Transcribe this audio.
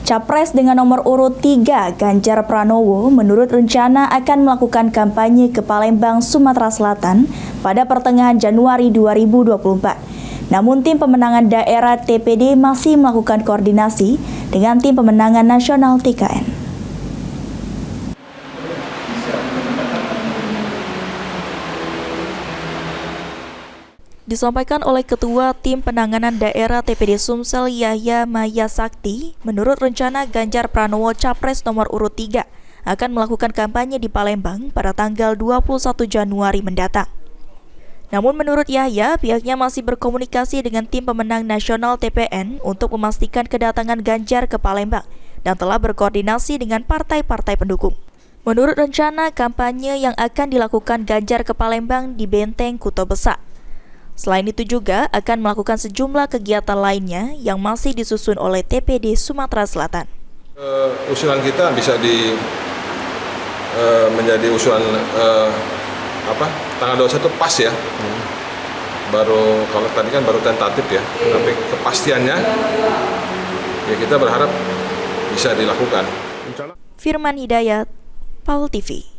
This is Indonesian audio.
Capres dengan nomor urut 3 Ganjar Pranowo menurut rencana akan melakukan kampanye ke Palembang, Sumatera Selatan pada pertengahan Januari 2024. Namun tim pemenangan daerah TPD masih melakukan koordinasi dengan tim pemenangan nasional TKN. Disampaikan oleh Ketua Tim Penanganan Daerah TPD Sumsel Yahya Maya Sakti, menurut rencana Ganjar Pranowo Capres nomor urut 3 akan melakukan kampanye di Palembang pada tanggal 21 Januari mendatang. Namun menurut Yahya, pihaknya masih berkomunikasi dengan tim pemenang nasional TPN untuk memastikan kedatangan Ganjar ke Palembang dan telah berkoordinasi dengan partai-partai pendukung. Menurut rencana, kampanye yang akan dilakukan Ganjar ke Palembang di Benteng Kuto Besak. Selain itu juga akan melakukan sejumlah kegiatan lainnya yang masih disusun oleh TPD Sumatera Selatan. Usulan kita bisa menjadi usulan tanggal 21 pas ya. Baru kalau tadi kan baru tentatif ya, tapi kepastiannya ya kita berharap bisa dilakukan. Firman Hidayat, Paul TV.